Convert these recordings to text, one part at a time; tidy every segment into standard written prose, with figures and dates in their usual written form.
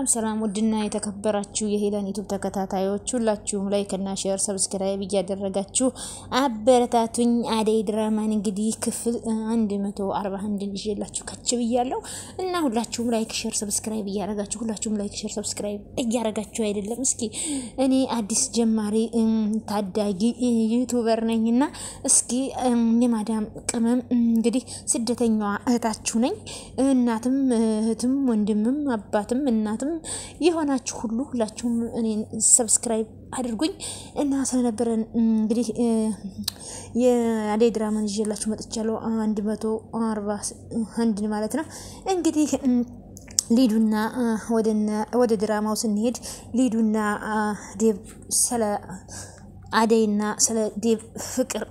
ሰላም ውድና የተከበራችሁ የሄለን ዩቲዩብ ተከታታዮች ሁላችሁም ላይክ እና ሼር ሰብስክራይብ እያደረጋችሁ አበረታቱኝ። አደይ ድራማን እንግዲህ ክፍል 141 ይዤላችሁ ከች ብያለሁ እና ሁላችሁም ላይክ ሼር ሰብስክራይብ እያደረጋችሁ አይደለም እስኪ እኔ አዲስ ጀማሪ ታዳጊ ዩቲዩበር ነኝና እስኪ የማዳም ቅመም እንግዲህ ስደተኛዋ እህታችሁ ነኝ። እናትም እህትም ወንድምም አባትም እናትም የሆናችሁ ሁላችሁም እኔን ሰብስክራይብ አድርጉኝ እና ስለነበረን እንግዲህ የአደይ ድራማን ይዤላችሁ መጥቻለሁ 141 ማለት ነው። እንግዲህ ሊዱና ወደ ድራማው ስንሄድ ሊዱና ዴብ ስለ አደይና ስለ ዴብ ፍቅር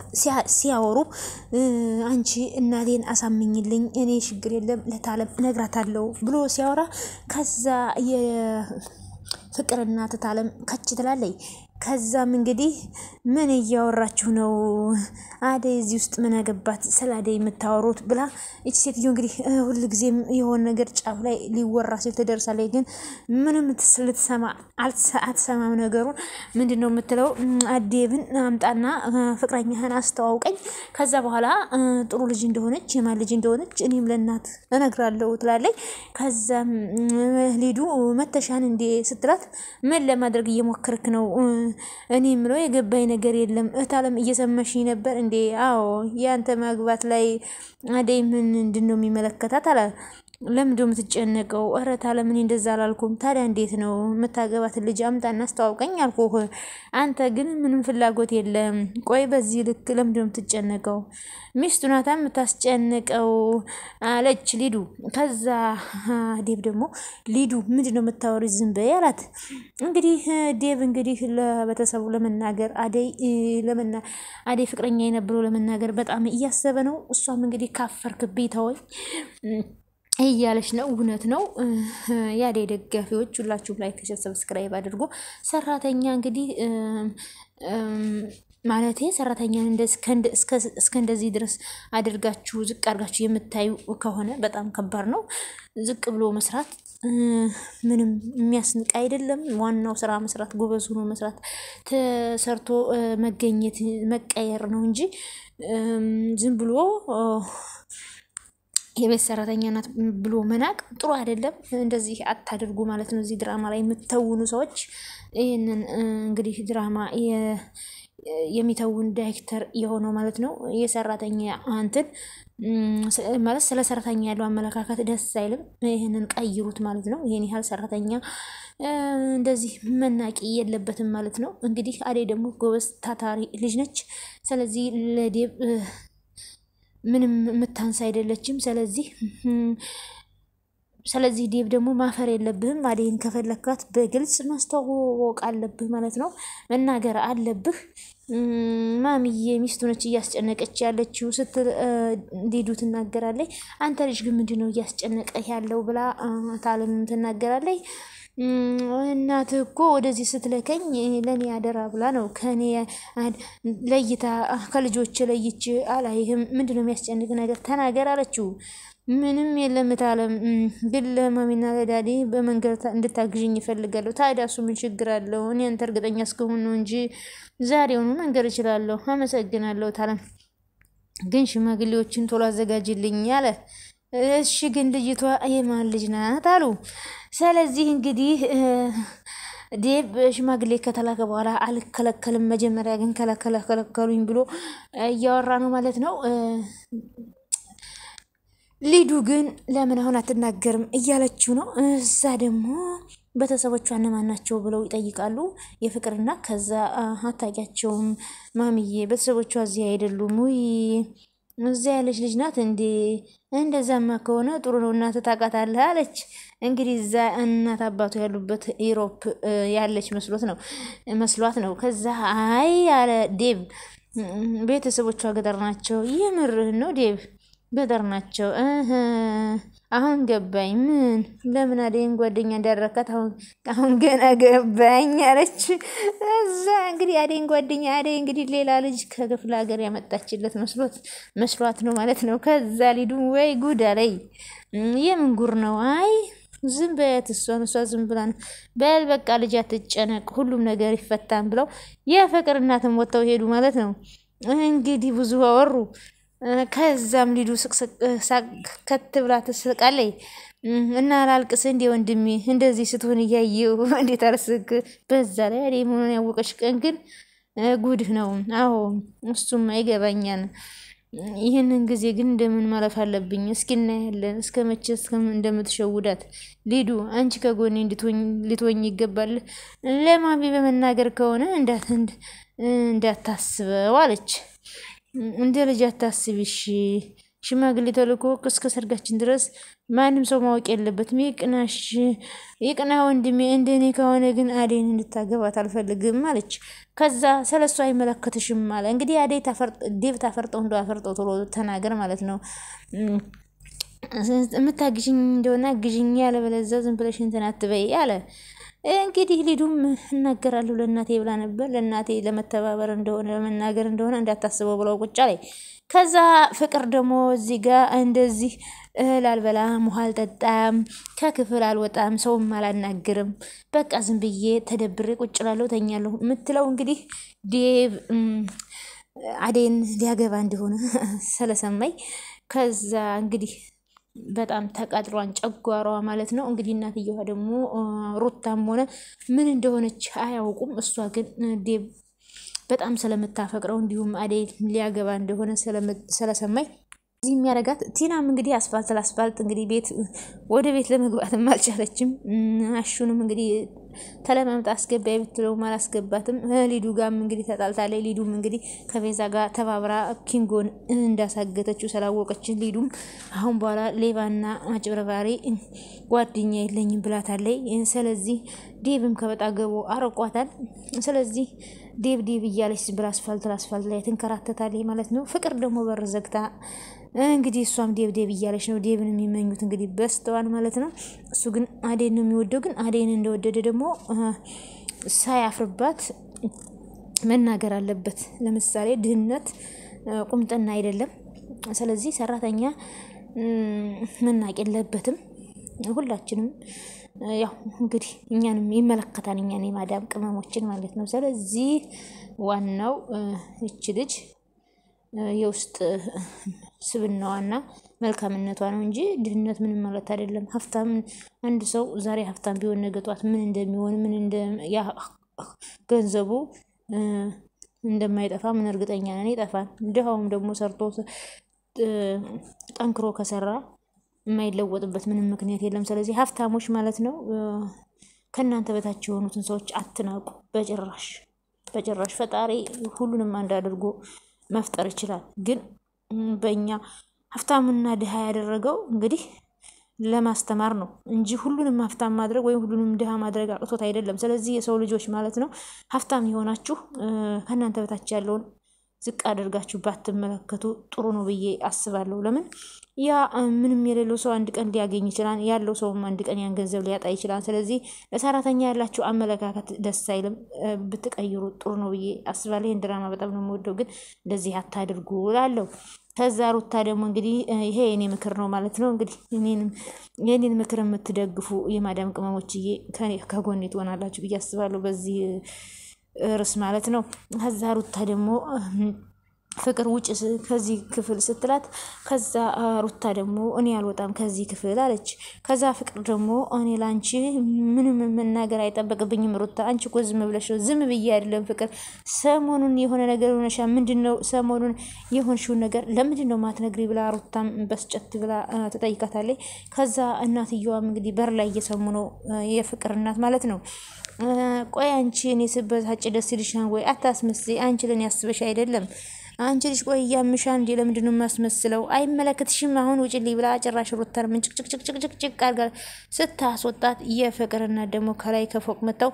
ሲያወሩ አንቺ እናቴን አሳምኝልኝ እኔ ችግር የለም ለታለም ነግራታለሁ ብሎ ሲያወራ ከዛ የፍቅርና ተታለም ከች ትላለች። ከዛም እንግዲህ ምን እያወራችሁ ነው አደይ እዚህ ውስጥ ምን አገባት ስለ አደይ የምታወሩት ብላ እቺ ሴትዮ እንግዲህ ሁሉ ጊዜም የሆነ ነገር ጫፍ ላይ ሊወራ ሲል ተደርሳለች። ግን ምንም ልትሰማ አትሰማም ነገሩን። ምንድነው የምትለው አደይብን አምጣና ፍቅረኛህን አስተዋውቀኝ ከዛ በኋላ ጥሩ ልጅ እንደሆነች የማን ልጅ እንደሆነች እኔም ለእናት እነግራለሁ ትላለች። ከዛም ሊዱ መተሻን እንዴ ስትላት ምን ለማድረግ እየሞከርክ ነው እኔ ምለው የገባኝ ነገር የለም እታለም እየሰማሽኝ ነበር እንዴ? አዎ ያንተ ማግባት ላይ አደይ ምን እንደው የሚመለከታት አላ ለምንድነው የምትጨነቀው? ኧረ ታለም እኔ እንደዛ አላልኩም። ታዲያ እንዴት ነው የምታገባት ልጅ አምጣና አስተዋውቀኝ አልኩህ። አንተ ግን ምንም ፍላጎት የለም። ቆይ በዚህ ልክ ለምንድነው የምትጨነቀው? ሚስቱ ናታ የምታስጨንቀው አለች ሊዱ። ከዛ ዴብ ደግሞ ሊዱ ምንድነው የምታወሪው ዝም በይ አላት። እንግዲህ ዴብ እንግዲህ ለቤተሰቡ ለመናገር አደይ ፍቅረኛ የነበረው ለመናገር በጣም እያሰበ ነው። እሷም እንግዲህ ካፈርክብኝ ተወኝ እያለች ነው። እውነት ነው። የአደይ ደጋፊዎች ሁላችሁም ላይክ ሼር ሰብስክራይብ አድርጉ። ሰራተኛ እንግዲህ ማለቴ ሰራተኛን እስከ እንደዚህ ድረስ አድርጋችሁ ዝቅ አድርጋችሁ የምታዩ ከሆነ በጣም ከባድ ነው። ዝቅ ብሎ መስራት ምንም የሚያስንቅ አይደለም። ዋናው ስራ መስራት፣ ጎበዝ ሆኖ መስራት፣ ተሰርቶ መገኘት መቀየር ነው እንጂ ዝም ብሎ የቤት ሰራተኛ ናት ብሎ መናቅ ጥሩ አይደለም። እንደዚህ አታድርጉ ማለት ነው። እዚህ ድራማ ላይ የምትተውኑ ሰዎች ይሄንን እንግዲህ ድራማ የሚተውን ዳይሬክተር የሆነው ማለት ነው የሰራተኛ አንተን ማለት ስለ ሰራተኛ ያለው አመለካከት ደስ አይልም። ይሄንን ቀይሩት ማለት ነው። ይሄን ያህል ሰራተኛ እንደዚህ መናቂ የለበትም ማለት ነው። እንግዲህ አደይ ደግሞ ጎበዝ ታታሪ ልጅ ነች። ስለዚህ ለዴብ ምንም ምታንስ አይደለችም። ስለዚህ ዴብ ደግሞ ማፈር የለብህም። አደይን ከፈለካት በግልጽ ማስተዋወቅ አለብህ ማለት ነው። መናገር አለብህ። ማሚዬ ሚስቱ ነች እያስጨነቀች ያለችው ስትል ሊዱ ትናገራለች። አንተ ልጅ ግን ምንድነው እያስጨነቀህ ያለው ብላ ታለም ትናገራለች። እናትህ እኮ ወደዚህ ስትለከኝ ለኔ አደራ ብላ ነው ከኔ ለይታ ከልጆች ለይቼ አላይህም። ምንድነው የሚያስጨንቅ ነገር ተናገር አለችው። ምንም የለም ታለም ግን ለማሚና ለዳዲ በመንገድ እንድታግዥኝ ይፈልጋለሁ። ታዲያ እሱ ምን ችግር አለው? እኔ አንተ እርግጠኛ እስከሆነ ነው እንጂ ዛሬውኑ መንገር እችላለሁ። አመሰግናለሁ ታለም ግን ሽማግሌዎችን ቶሎ አዘጋጅልኝ አለ። እሺ ግን ልጅቷ የማን ልጅ ናት አሉ። ስለዚህ እንግዲህ ዴብ ሽማግሌ ከተላከ በኋላ አልከለከልም መጀመሪያ ግን ከለከሉኝ ብሎ እያወራ ነው ማለት ነው። ሊዱ ግን ለምን አሁን አትናገርም እያለችው ነው። እዛ ደግሞ ቤተሰቦቿ እነማን ናቸው ብለው ይጠይቃሉ የፍቅርና ከዛ አታውቂያቸውም ማሚዬ ቤተሰቦቿ እዚህ አይደሉም ወይ እዚያ ያለች ልጅ ናት እንዴ? እንደዛማ ከሆነ ጥሩ ነው እናት ታውቃታለህ አለች። እንግዲህ እዛ እናት አባቱ ያሉበት ኢሮፕ ያለች መስሏት ነው። ከዛ አይ አለ ዴብ ቤተሰቦቿ ገጠር ናቸው። የምርህን ነው ዴብ? ገጠር ናቸው። አሁን ገባኝ። ምን ለምን አደይን ጓደኛ እንዳደረካት አሁን ገና ገባኝ አለች። እዛ እንግዲህ አደይን ጓደኛ አደይ እንግዲህ ሌላ ልጅ ከክፍለ ሀገር ያመጣችለት መስሏት ነው ማለት ነው። ከዛ ሊዱ ወይ ጉድ አለኝ። የምን ጉር ነው? አይ ዝም በያት እሷ ዝም ብላ ነው በል በቃ ልጅ አትጨነቅ ሁሉም ነገር ይፈታን ብለው የፍቅር እናትም ወጥተው ሄዱ ማለት ነው። እንግዲህ ብዙ አወሩ። ከዛም ሊዱ ሳቅ ከትብላ ትስቃለች። እና ላልቅስ እንዴ ወንድሜ እንደዚህ ስትሆን እያየሁ እንዴት አርስክ በዛ ላይ አዴ መሆኑን ያወቀሽ ቀን ግን ጉድህ ነው። አዎ እሱም አይገባኛል። ይህንን ጊዜ ግን እንደምን ማለፍ አለብኝ። እስኪ እናያለን እስከመቼ እንደምትሸውዳት ሊዱ አንቺ ከጎኔ ልትሆኝ ይገባል። ለማሚ በመናገር ከሆነ እንዳታስበው አለች። እንደ ልጅ አታስቢሽ ሽማግሌ ተልኮ እስከ ሰርጋችን ድረስ ማንም ሰው ማወቅ የለበትም። ይቅና ወንድሜ እንደኔ ከሆነ ግን አዴን እንድታገባት አልፈልግም አለች። ከዛ ስለሷ አይመለከትሽም አለ። እንግዲህ አዴ ዴቭ ታፈርጠው እንደው አፈርጠው ቶሎ ተናገር ማለት ነው። የምታግዥኝ እንደሆነ ግዥኝ ያለበለዚያ ዝም ብለሽ እንትን አትበይ አለ። እንግዲህ ሊዱም እናገራለሁ ለእናቴ ብላ ነበር። ለእናቴ ለመተባበር እንደሆነ ለመናገር እንደሆነ እንዳታስበው ብለው ቁጭ አለኝ። ከዛ ፍቅር ደግሞ እዚህ ጋር እንደዚህ እህል አልበላም ውሃ አልጠጣም ከክፍል አልወጣም ሰውም አላናግርም በቃ ዝም ብዬ ተደብሬ ቁጭ እላለሁ ተኛለሁ የምትለው እንግዲህ ዴቭ አዴን ሊያገባ እንደሆነ ስለሰማይ ከዛ እንግዲህ በጣም ተቃጥሯን ጨጓራዋ ማለት ነው። እንግዲህ እናትየዋ ደግሞ ሩታም ሆነ ምን እንደሆነች አያውቁም። እሷ ግን ዴቭ በጣም ስለምታፈቅረው እንዲሁም አዴ ሊያገባ እንደሆነ ስለሰማይ እዚህ የሚያረጋት ቲናም እንግዲህ አስፋልት እንግዲህ ቤት ወደ ቤት ለመግባት አልቻለችም። አሹንም እንግዲህ ተለማምጣ አስገባይ ብትለው አላስገባትም። ሊዱ ጋርም እንግዲህ ተጣልታለች። ሊዱም እንግዲህ ከቤዛ ጋር ተባብራ ኪንጎን እንዳሳገተችው ስላወቀች ሊዱም አሁን በኋላ ሌባና አጭበርባሪ ጓደኛ የለኝም ብላታለች። ስለዚህ ዴቭም ከበጣገቡ አርቋታል። ስለዚህ ዴቭ እያለች ብላ አስፋልት ላይ ትንከራተታለች ማለት ነው። ፍቅር ደግሞ በር ዘግታ እንግዲህ እሷም ዴቭ እያለች ነው። ዴቭን የሚመኙት እንግዲህ በስተዋል ማለት ነው። እሱ ግን አዴን ነው የሚወደው። ግን አዴን እንደወደደ ደግሞ ሳያፍርባት መናገር አለበት። ለምሳሌ ድህነት ቁምጥና አይደለም። ስለዚህ ሰራተኛ መናቅ የለበትም። ሁላችንም ያው እንግዲህ እኛንም ይመለከታል እኛን የማዳም ቅመሞችን ማለት ነው። ስለዚህ ዋናው እቺ ልጅ የውስጥ ስብናዋና መልካምነቷ ነው እንጂ ድህነት ምንም ማለት አይደለም። ሀብታም አንድ ሰው ዛሬ ሀብታም ቢሆን ነገ ጧት ምን እንደሚሆን ያ ገንዘቡ እንደማይጠፋ ምን እርግጠኛ ነኝ ይጠፋል። ድሃውም ደግሞ ሰርቶ ጠንክሮ ከሰራ የማይለወጥበት ምንም ምክንያት የለም። ስለዚህ ሀብታሞች ማለት ነው ከናንተ በታች የሆኑትን ሰዎች አትናቁ በጭራሽ። ፈጣሪ ሁሉንም አንድ አድርጎ መፍጠር ይችላል። ግን በእኛ ሀብታምና ድሃ ያደረገው እንግዲህ ለማስተማር ነው እንጂ ሁሉንም ሀብታም ማድረግ ወይ ሁሉንም ድሃ ማድረግ አቅቶት አይደለም። ስለዚህ የሰው ልጆች ማለት ነው ሀብታም የሆናችሁ ከናንተ በታች ያለውን ዝቅ አድርጋችሁ ባትመለከቱ ጥሩ ነው ብዬ አስባለሁ። ለምን ያ ምንም የሌለው ሰው አንድ ቀን ሊያገኝ ይችላል። ያለው ሰውም አንድ ቀን ያን ገንዘብ ሊያጣ ይችላል። ስለዚህ ለሰራተኛ ያላችሁ አመለካከት ደስ አይልም። ብትቀይሩ ጥሩ ነው ብዬ አስባለሁ። ይሄን ድራማ በጣም ነው የምወደው። ግን እንደዚህ አታድርጉ እላለሁ። ከዛ ሩታ ደግሞ እንግዲህ ይሄ የኔ ምክር ነው ማለት ነው። እንግዲህ የኔን ምክር የምትደግፉ የማዳም ቅመሞችዬ ከጎኔ ትሆናላችሁ ብዬ አስባለሁ በዚህ ርዕስ ማለት ነው። ከዛ ሩታ ደግሞ ፍቅር ውጭ ከዚህ ክፍል ስትላት ከዛ ሩታ ደግሞ እኔ አልወጣም ከዚህ ክፍል አለች። ከዛ ፍቅር ደግሞ እኔ ላንቺ ምንም መናገር አይጠበቅብኝም ሩታ አንቺ እኮ ዝም ብለሽ ዝም ብዬ አይደለም ፍቅር ሰሞኑን የሆነ ነገር ሆነሻ ምንድነው ሰሞኑን የሆንሽው ነገር ለምንድነው ማትነግሪ ብላ ሩታም በስጨት ብላ ተጠይቃታለች። ከዛ እናትየዋም እንግዲህ በር ላይ እየሰሙ ነው የፍቅር እናት ማለት ነው። ቆይ አንቺ እኔ ስበታጭ ደስ ይልሻል ወይ አታስመስይ አንቺ ለኔ ያስበሽ አይደለም አንቺ ልጅ ቆይ ያምሻል እንዴ ለምንድነው ማስመስለው አይመለከትሽም አሁን ውጪልኝ ብላ ጭራሽ ሩታር ምን ጭቅጭቅ አርጋ ስታስወጣት የፍቅርና ደግሞ ከላይ ከፎቅ መጣው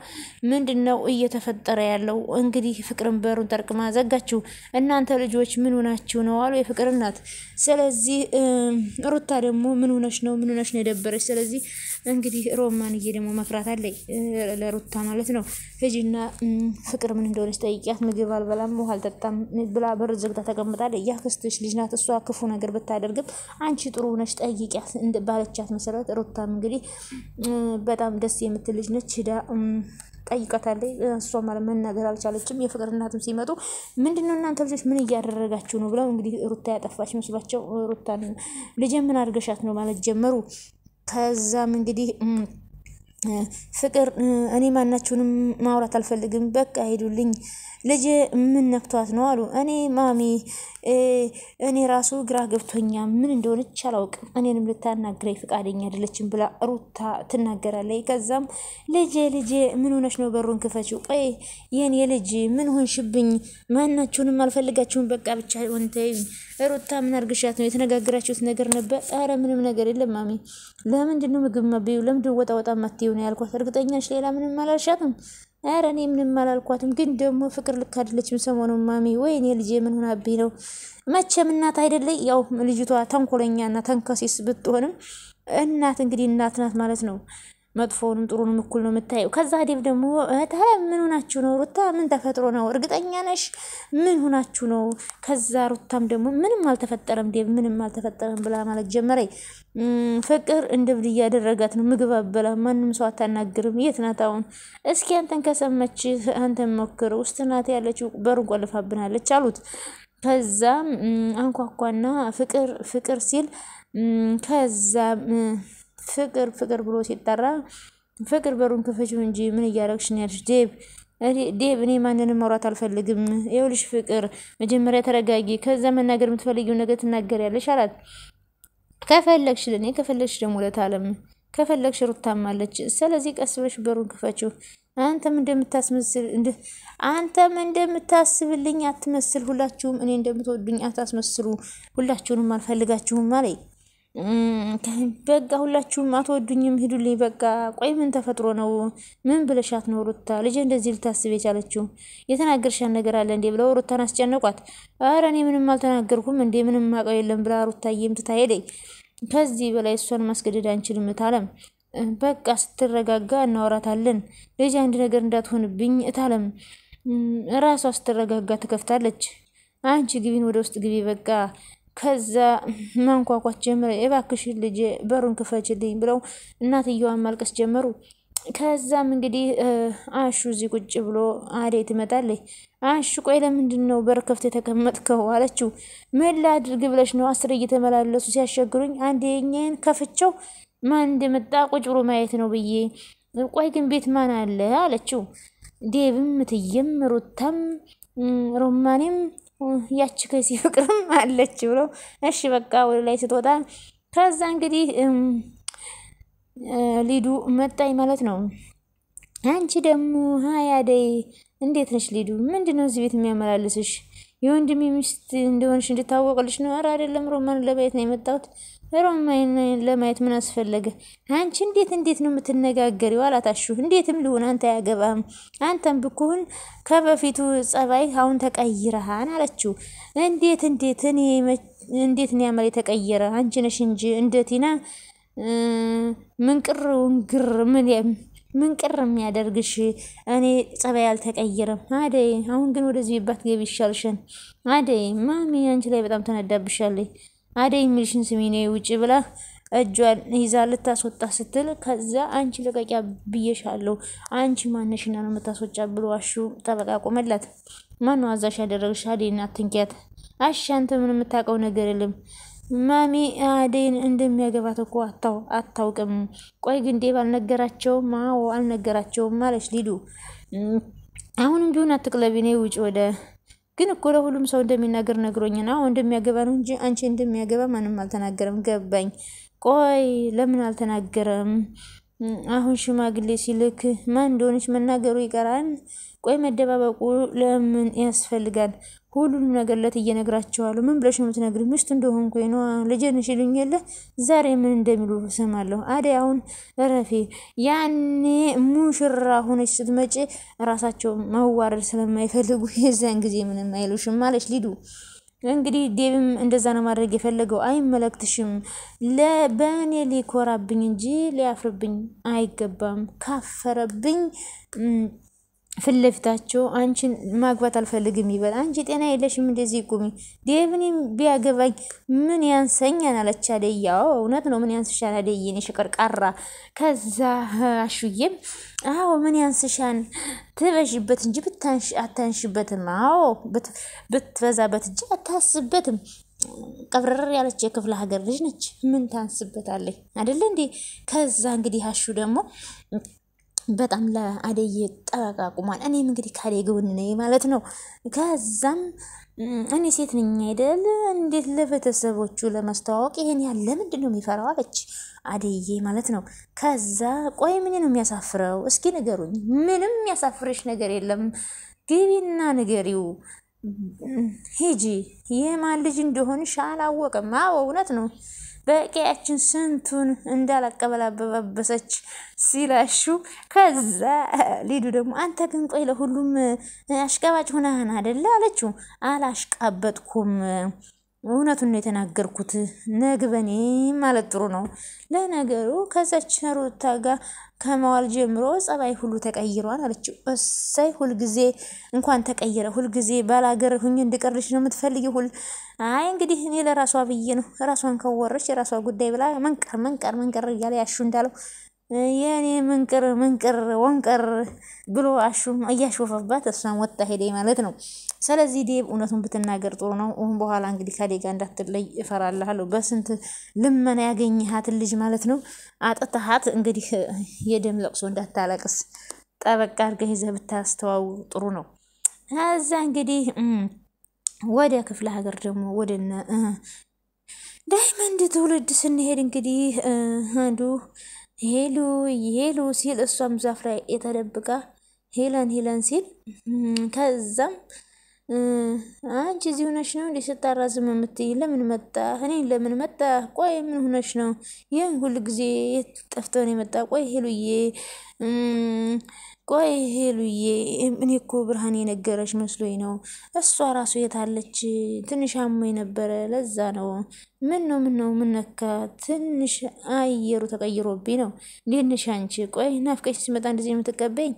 ምንድነው እየተፈጠረ ያለው እንግዲህ ፍቅርን በሩን ጠርቅማ ዘጋችሁ እናንተ ልጆች ምን ሆናችሁ ነው አሉ የፍቅር እናት። ስለዚህ ሩታ ደግሞ ምን ሆነሽ ነው የደበረሽ ስለዚህ እንግዲህ ሮማንዬ ደግሞ መፍራት አለኝ ለሩታ ማለት ነው። ሂጂና ፍቅር ምን እንደሆነች ጠይቂያት። ምግብ አልበላም ውሃ አልጠጣም ብላ በር ዘግታ ተቀምጣለች። ያክስትሽ ልጅ ናት። እሷ ክፉ ነገር ብታደርግም አንቺ ጥሩ ነሽ ጠይቂያት ባለቻት መሰረት ሩታም እንግዲህ በጣም ደስ የምትል ልጅ ነች። ሄዳ ጠይቃታለች። እሷ ማለት መናገር አልቻለችም። የፍቅር እናትም ሲመጡ ምንድነው እናንተ ልጆች ምን እያደረጋችሁ ነው ብለው እንግዲህ ሩታ ያጠፋች መስሏቸው ሩታን ልጅ ምን አድርገሻት ነው ማለት ጀመሩ። ከዛም እንግዲህ ፍቅር እኔ ማናችሁንም ማውራት አልፈልግም በቃ ሄዱልኝ ልጅ ምን ነክቷት ነው አሉ። እኔ ማሚ እኔ ራሱ ግራ ገብቶኛ ምን እንደሆነች አላውቅም እኔንም ልታናግረኝ ፍቃደኛ አይደለችም ብላ ሩታ ትናገራለች። ከዛም ልጄ ምን ሆነሽ ነው በሩን ክፈችው ቆይ የኔ ልጅ ምን ሆንሽብኝ ማናችሁንም አልፈልጋችሁም በቃ ብቻ ወንተይ ሩታ ምን አርግሻት ነው የተነጋገራችሁት ነገር ነበር? አረ ምንም ነገር የለም ማሚ ለምንድነው ምግብ ማብዩ ለምንድነው ወጣ ማትዩ ነው ያልኳት። እርግጠኛ ነሽ ሌላ ምንም አላልሻትም? አረ እኔ ምንም አላልኳትም ግን ደግሞ ፍቅር ልክ አይደለችም ሰሞኑን ማሚ ወይኔ ልጄ ምን ሆናብኝ ነው። መቼም እናት አይደለ ያው ልጅቷ ተንኮለኛና ተንከሲስ ብትሆንም እናት እንግዲህ እናት ናት ማለት ነው። መጥፎውንም ጥሩንም እኩል ነው የምታየው። ከዛ ዴቭ ደግሞ ምን ሆናችሁ ነው ሩታ ምን ተፈጥሮ ነው እርግጠኛ ነሽ ምን ሆናችሁ ነው? ከዛ ሩታም ደግሞ ምንም አልተፈጠረም ዴቭ ምንም አልተፈጠረም ብላ ማለት ጀመረ። ፍቅር እንደብድ እያደረጋት ነው ምግብ አበላ ማንንም ሰው አታናግርም። የት ናት አሁን? እስኪ አንተን ከሰመች አንተን ሞክር ውስጥ ናት ያለችው በሩን ቆልፋብናለች አሉት። ከዛ አንኳኳና ፍቅር ሲል ከዛ ፍቅር ብሎ ሲጠራ ፍቅር በሩን ክፈችው እንጂ ምን እያደረግሽ ነው ያልሽ? ዴቭ እኔ ማንንም ማውራት አልፈልግም ይኸውልሽ ፍቅር መጀመሪያ ተረጋጊ ከዛ መናገር የምትፈልጊው ነገር ትናገሪያለሽ አላት። ከፈለግሽ ለኔ ከፈለግሽ ደግሞ ለታለም ከፈለግሽ ሩታም አለች ስለዚህ ቀስ ብለሽ በሩን ክፈችው። አንተም እንደምታስብልኝ አትመስል ሁላችሁም እኔ እንደምትወዱኝ አታስመስሉ ሁላችሁንም አልፈልጋችሁም ማለት በቃ ሁላችሁም አትወዱኝም ሂዱልኝ በቃ። ቆይ ምን ተፈጥሮ ነው ምን ብለሻት ነው ሩታ ልጅ እንደዚህ ልታስብ የቻለችው? የተናገርሻን ነገር አለ እንዴ ብለው ሩታን አስጨነቋት። አረ እኔ ምንም አልተናገርኩም እንዴ ምንም ማቀው የለም ብላ ሩታዬም ትታሄደኝ። ከዚህ በላይ እሷን ማስገደድ አንችልም እታለም በቃ ስትረጋጋ እናወራታለን። ልጅ አንድ ነገር እንዳትሆንብኝ እታለም ራሷ ስትረጋጋ ትከፍታለች። አንቺ ግቢን ወደ ውስጥ ግቢ በቃ። ከዛ ማንኳኳት ጀመረ። እባክሽ ልጅ በሩን ክፈችልኝ ብለው እናትየዋን ማልቀስ ጀመሩ። ከዛም እንግዲህ አሹ እዚህ ቁጭ ብሎ አደይ ትመጣለች። አሹ ቆይ ለምንድነው በር ከፍተህ የተቀመጥከው አለችው። ምን ላድርግ ብለሽ ነው? 10 እየተመላለሱ ሲያሸግሩኝ አንዴኛን ከፍቸው ማን እንደመጣ ቁጭ ብሎ ማየት ነው ብዬ። ቆይ ግን ቤት ማን አለ አለችው። ዴቭም ምትየም ሩታም ሮማኔም ያቺ ከሲ ፍቅርም አለች ብሎ እሺ በቃ ወደ ላይ ስትወጣ ከዛ እንግዲህ ሊዱ መጣይ ማለት ነው። አንቺ ደግሞ ሃይ አደይ እንዴት ነሽ ሊዱ? ምንድነው እዚህ ቤት የሚያመላልስሽ? የወንድሜ ሚስት እንደሆነሽ እንድታወቅልሽ ነው? ኧረ አይደለም ሮማን ለማየት ነው የመጣሁት። ሮማን ለማየት ምን አስፈለገ? አንቺ እንዴት ነው የምትነጋገሪው አላታሹ። እንዴትም ልሁን አንተ ያገባም አንተም ብኩን ከበፊቱ ጸባይ አሁን ተቀይረሃን አለችው። እንዴት እኔ እንዴት ነው ያመለ ተቀየረ? አንቺ ነሽ እንጂ እንደቲና ምን ቅር የሚያደርግሽ? እኔ ጸባይ አልተቀየረም። አደይ አሁን ግን ወደዚህ ባት ገቢ ይሻልሽን። አደይ ማሚ አንቺ ላይ በጣም ተነዳብሻለች። አደይ የሚልሽን ስሚ ነው ውጪ ብላ እጇን ይዛ ልታስወጣ ስትል ከዛ አንቺ ለቀቂያ ብዬሻለሁ አንቺ ማነሽና ነው የምታስወጫ ብሎ አሹ ጠበቃ ቆመላት። ማን ነው አዛሽ ያደረግሽ? አደይና አትንኪያት። አሽ አንተ ምን የምታውቀው ነገር የለም። ማሚ አደይን እንደሚያገባት እኮ አታውቅም። ቆይ ግን ዴቭ አልነገራቸውም? አዎ አልነገራቸውም ማለሽ ሊዱ። አሁንም ቢሆን አትቅለቢ ነው ውጪ ወደ ግን እኮ ለሁሉም ሰው እንደሚናገር ነግሮኛል። አዎ እንደሚያገባ ነው እንጂ አንቺ እንደሚያገባ ማንም አልተናገረም። ገባኝ። ቆይ ለምን አልተናገረም? አሁን ሽማግሌ ሲልክ ማን እንደሆነች መናገሩ ይቀራል። ቆይ መደባበቁ ለምን ያስፈልጋል? ሁሉንም ነገር ለትየነግራቸዋለሁ። ምን ብለሽ ነው የምትነግሪው? ሚስቱ እንደሆንኩኝ ነው ልጅነሽ ይሉኝ የለ ዛሬ ምን እንደሚሉ ሰማለሁ። አደይ አሁን ረፊ ያኔ ሙሽራ ሆነች ስትመጪ ራሳቸው ማዋረድ ስለማይፈልጉ የዛን ጊዜ ምንም አይሉሽም ማለሽ ሊዱ። እንግዲህ ዴብም እንደዛ ነው ማድረግ የፈለገው። አይመለክትሽም ለበኔ ሊኮራብኝ እንጂ ሊያፍርብኝ አይገባም። ካፈረብኝ ፍለፊታቸው አንቺን ማግባት አልፈልግም ይበል። አንቺ ጤና የለሽም እንደዚህ ቁሚ። ዴቭንም ቢያገባኝ ምን ያንሰኛል አለች አደይ። ያው እውነት ነው ምን ያንስሻል አደይ የኔ ሽቀርቃራ። ከዛ አሹዬም አዎ ምን ያንስሻን ትበዥበት እንጂ ብታንሽ አታንሽበትም። አዎ ብትበዛበት እንጂ አታስበትም። ቀብረር ያለች የክፍለ ሀገር ልጅ ነች። ምን ታንስበታለች አይደል እንዴ? ከዛ እንግዲህ አሹ ደግሞ በጣም ለአደይ ጠበቃ ቁሟል። እኔም እንግዲህ ካደይ ጎን ነኝ ማለት ነው። ከዛም እኔ ሴት ነኝ አይደል እንዴት ለቤተሰቦቹ ለማስተዋወቅ ይሄን ያለ ምንድነው የሚፈራው አለች አደይ ማለት ነው። ከዛ ቆይ ምን ነው የሚያሳፍረው እስኪ ንገሩኝ። ምንም የሚያሳፍርሽ ነገር የለም ግቢና ንገሪው ሂጂ። የማን ልጅ እንደሆንሽ አላወቅም። አዎ እውነት ነው በቂያችን ስንቱን እንዳላቀበላበሰች ሲላሹ። ከዛ ሊዱ ደግሞ አንተ ግን ቆይ ለሁሉም አሽቃባጭ ሆነህን አይደለ አለችው። አላሽቃበጥኩም እውነቱን ነው የተናገርኩት። ነግበኔ ማለት ጥሩ ነው። ለነገሩ ከዛች ሩታ ጋር ከመዋል ጀምሮ ጸባይ ሁሉ ተቀይሯል አለችው። እሰይ ሁልጊዜ እንኳን ተቀየረ ሁልጊዜ ባላገር ሁኝ እንድቀርልሽ ነው የምትፈልጊው ሁል አይ እንግዲህ እኔ ለራሷ ብዬ ነው ራሷን ከወረች የራሷ ጉዳይ ብላ መንቀር እያለ ያሹ እንዳለው የኔ መንቀር ወንቀር ብሎ አሹም እያሾፈባት እሷን ወጣ ሄደ ማለት ነው። ስለዚህ ዴብ እውነቱን ብትናገር ጥሩ ነው። በኋላ እንግዲህ ካዴ ጋር እንዳትለይ እፈራለሁ። በስንት ልመና ያገኘሃት ልጅ ማለት ነው አጥተሃት እንግዲህ የደም ለቅሶ እንዳታለቅስ ጠበቃ አድርገህ ይዘህ ብታስተዋው ጥሩ ነው። ከዛ እንግዲህ ወደ ክፍለ ሀገር ደግሞ ወደነ ዳይመንድ ትውልድ ስንሄድ እንግዲህ አንዱ ሄሉ ሲል እሷም ዛፍ ላይ የተደብቃ ሄለን ሲል ከዛም አንቺ እዚህ ሆነሽ ነው እንዴ ስታራዝም የምትይ? ለምን መጣ? እኔን ለምን መጣ? ቆይ ምን ሆነሽ ነው? ይሄን ሁሉ ጊዜ ጠፍተው ነው የመጣ? ቆይ ሄሉዬ እኔ እኮ ብርሃን የነገረሽ መስሎኝ ነው። እሷ ራሱ የታለች? ትንሽ አሞኝ ነበረ ለዛ ነው። ምን ነካ? ትንሽ አየሩ ተቀይሮብኝ ነው። እንዴት አንቺ? ቆይ ናፍቀሽ ሲመጣ እንደዚህ የምትቀበኝ?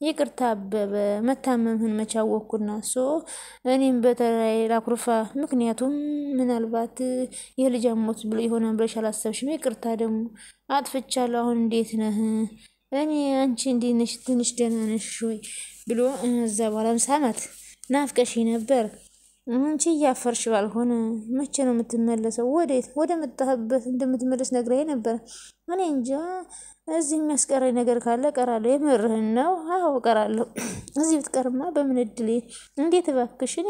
ይቅርታ አበበ መታመምህን መቻወኩና እኔም በተራይ ላኩርፋ። ምክንያቱም ምናልባት የልጅ ሞት ብሎ ይሆናል ብለሽ አላሰብሽም። ይቅርታ ደግሞ አጥፍቻለሁ። አሁን እንዴት ነህ? እኔ አንቺ እንዴት ነሽ? ትንሽ ደህና ነሽ ወይ ብሎ እዛ በኋላም ሳማት። ናፍቀሽ ነበር አንቺ እያፈርሽ ባልሆነ መቼ ነው የምትመለሰው? ወዴት? ወደ መጣህበት እንደምትመለስ ነግራዬ ነበር። እኔ እንጃ እዚህ የሚያስቀረኝ ነገር ካለ ቀራለሁ። የምርህን ነው? አዎ ቀራለሁ። እዚህ ብትቀርማ በምን እድሌ? እንዴት እባክሽ እኔ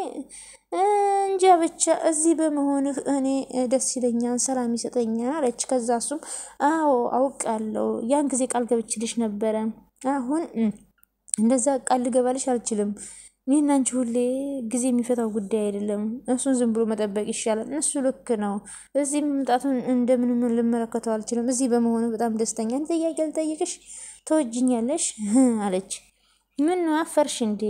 እንጃ ብቻ እዚህ በመሆንህ እኔ ደስ ይለኛል፣ ሰላም ይሰጠኛል አለች። ከዛ እሱም አዎ አውቃለሁ፣ ያን ጊዜ ቃል ገብችልሽ ነበረ። አሁን እንደዛ ቃል ልገባልሽ አልችልም። እኔና አንቺ ሁሌ ጊዜ የሚፈታው ጉዳይ አይደለም። እሱን ዝም ብሎ መጠበቅ ይሻላል። እሱ ልክ ነው። እዚህ መምጣቱን እንደምንም ልመለከተው አልችልም። እዚህ በመሆኑ በጣም ደስተኛ ነኝ። ጥያቄ ልጠይቅሽ፣ ትወጂኛለሽ አለች። ምን ነው አፈርሽ እንዴ?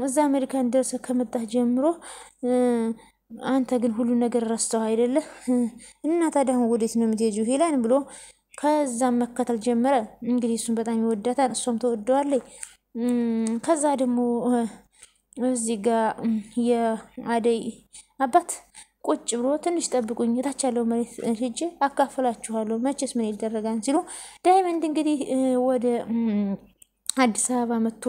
እዛ አሜሪካን ደርሰህ ከመጣህ ጀምሮ አንተ ግን ሁሉ ነገር ረስተው አይደለ? እና ታዲያ ወዴት ነው የምትሄጂው ሄለን ብሎ ከዛም መከተል ጀመረ። እንግዲህ እሱን በጣም ይወዳታል፣ እሷም ተወደዋለች። ከዛ ደግሞ እዚህ ጋር የአደይ አባት ቁጭ ብሎ ትንሽ ጠብቁኝ ታች ያለው መሬት ሄጄ አካፍላችኋለሁ መቼስ ምን ይደረጋል ሲሉ ዳይመንድ እንግዲህ ወደ አዲስ አበባ መጥቶ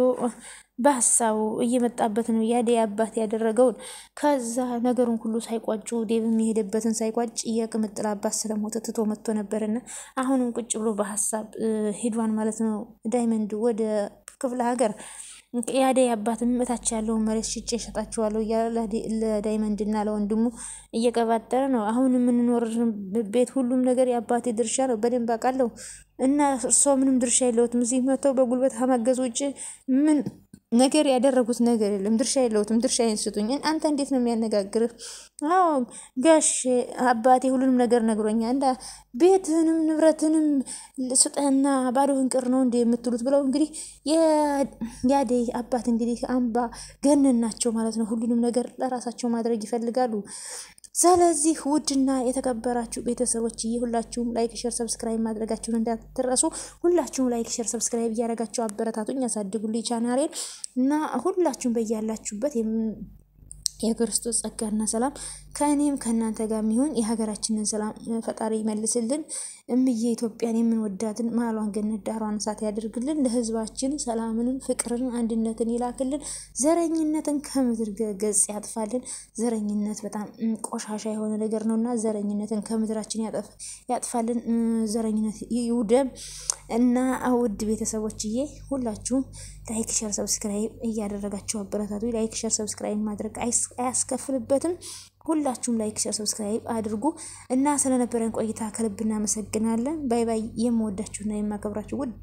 በሀሳቡ እየመጣበት ነው የአደይ አባት ያደረገውን። ከዛ ነገሩን ሁሉ ሳይቋጩ ዴቭ የሚሄድበትን ሳይቋጭ የቅምጥል አባት ስለሞተ ትቶ መጥቶ ነበርና አሁንም ቁጭ ብሎ በሀሳብ ሄዷን ማለት ነው ዳይመንድ ወደ ክፍለ ሀገር። የአደይ አባትም እታች ያለውን መሬት ሽጬ እሸጣችኋለሁ እያለ ለዳይመንድ እና ለወንድሙ እየቀባጠረ ነው። አሁን የምንኖር ቤት ሁሉም ነገር የአባቴ ድርሻ ነው፣ በደንብ አውቃለሁ እና እርሶ ምንም ድርሻ የለውትም። እዚህ መጥተው በጉልበት ከማገዝ ውጭ ምን ነገር ያደረጉት ነገር የለም። ድርሻ የለውም። ድርሻዬን ስጡኝ። አንተ እንዴት ነው የሚያነጋግርህ? አዎ ጋሽ አባቴ ሁሉንም ነገር ነግሮኛል። እንዳ ቤትህንም ንብረትንም ስጠህና ባዶህን ቅር ነው እንዴ የምትሉት ብለው እንግዲህ የአደይ አባት እንግዲህ አምባ ገነን ናቸው ማለት ነው። ሁሉንም ነገር ለራሳቸው ማድረግ ይፈልጋሉ። ስለዚህ ውድና የተከበራችሁ ቤተሰቦች ሁላችሁም ላይክ፣ ሼር፣ ሰብስክራይብ ማድረጋችሁን እንዳትረሱ። ሁላችሁም ላይክ፣ ሼር፣ ሰብስክራይብ እያደረጋችሁ አበረታቱኝ፣ ያሳድጉልኝ ቻናሌን እና ሁላችሁም በያላችሁበት የክርስቶስ ጸጋና ሰላም ከእኔም ከእናንተ ጋር የሚሆን የሀገራችንን ሰላም ፈጣሪ ይመልስልን። እምዬ ኢትዮጵያን የምንወዳትን መሀሏን ገነት ዳሯን እሳት ያደርግልን። ለህዝባችን ሰላምንን፣ ፍቅርን፣ አንድነትን ይላክልን። ዘረኝነትን ከምድር ገጽ ያጥፋልን። ዘረኝነት በጣም ቆሻሻ የሆነ ነገር ነውና ዘረኝነትን ከምድራችን ያጥፋልን። ዘረኝነት ይውደም እና ውድ ቤተሰቦችዬ ሁላችሁም ላይክ፣ ሼር፣ ሰብስክራይብ እያደረጋችሁ አበረታቱ። ላይክ፣ ሼር፣ ሰብስክራይብ ማድረግ አያስከፍልበትም። ሁላችሁም ላይክ፣ ሼር፣ ሰብስክራይብ አድርጉ እና ስለነበረን ቆይታ ከልብ እናመሰግናለን። ባይ ባይ። የምወዳችሁና የማከብራችሁ ውድ